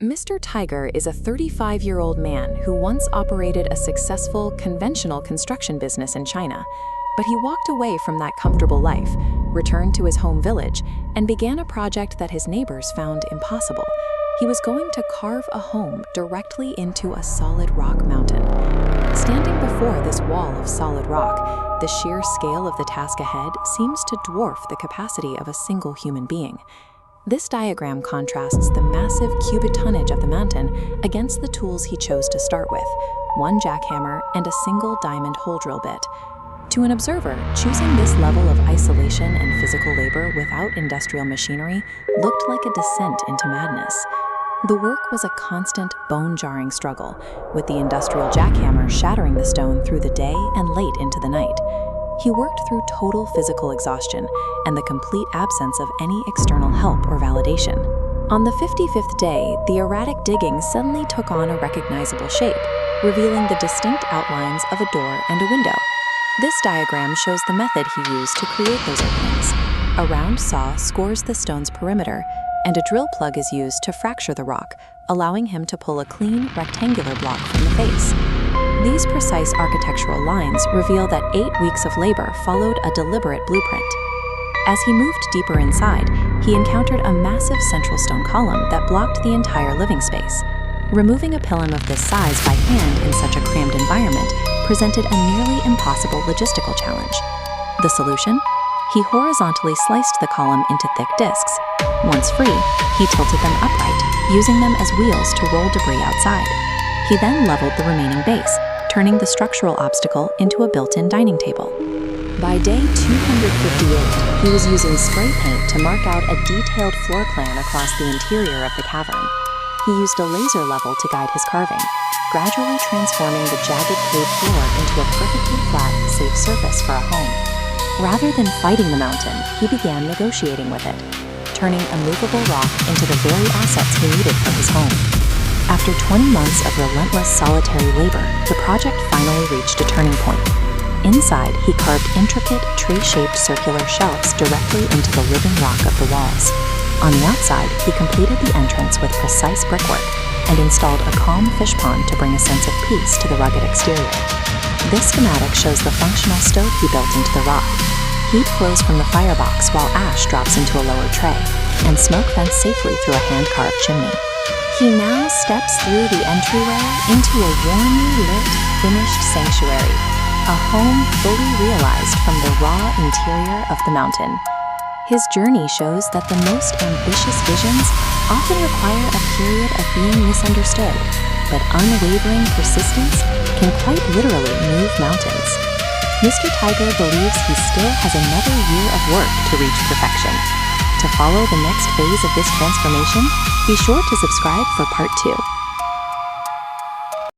Mr. Tiger is a 35-year-old man who once operated a successful, conventional construction business in China. But he walked away from that comfortable life, returned to his home village, and began a project that his neighbors found impossible. He was going to carve a home directly into a solid rock mountain. Standing before this wall of solid rock, the sheer scale of the task ahead seems to dwarf the capacity of a single human being. This diagram contrasts the massive cubic tonnage of the mountain against the tools he chose to start with, one jackhammer and a single diamond hole drill bit. To an observer, choosing this level of isolation and physical labor without industrial machinery looked like a descent into madness. The work was a constant, bone-jarring struggle, with the industrial jackhammer shattering the stone through the day and late into the night. He worked through total physical exhaustion and the complete absence of any external help or validation. On the 55th day, the erratic digging suddenly took on a recognizable shape, revealing the distinct outlines of a door and a window. This diagram shows the method he used to create those openings. A round saw scores the stone's perimeter, and a drill plug is used to fracture the rock, allowing him to pull a clean, rectangular block from the face. These precise architectural lines reveal that 8 weeks of labor followed a deliberate blueprint. As he moved deeper inside, he encountered a massive central stone column that blocked the entire living space. Removing a pillar of this size by hand in such a crammed environment presented a nearly impossible logistical challenge. The solution? He horizontally sliced the column into thick discs. Once free, he tilted them upright, using them as wheels to roll debris outside. He then leveled the remaining base, turning the structural obstacle into a built-in dining table. By day 258, he was using spray paint to mark out a detailed floor plan across the interior of the cavern. He used a laser level to guide his carving, gradually transforming the jagged cave floor into a perfectly flat, safe surface for a home. Rather than fighting the mountain, he began negotiating with it, turning a movable rock into the very assets he needed for his home. After 20 months of relentless solitary labor, the project finally reached a turning point. Inside, he carved intricate, tree-shaped circular shelves directly into the living rock of the walls. On the outside, he completed the entrance with precise brickwork and installed a calm fish pond to bring a sense of peace to the rugged exterior. This schematic shows the functional stove he built into the rock. Heat flows from the firebox while ash drops into a lower tray, and smoke vents safely through a hand-carved chimney. He now steps through the entryway into a warmly lit, finished sanctuary, a home fully realized from the raw interior of the mountain. His journey shows that the most ambitious visions often require a period of being misunderstood, but unwavering persistence can quite literally move mountains. Mr. Tiger believes he still has another year of work to reach perfection. To follow the next phase of this transformation, be sure to subscribe for part 2.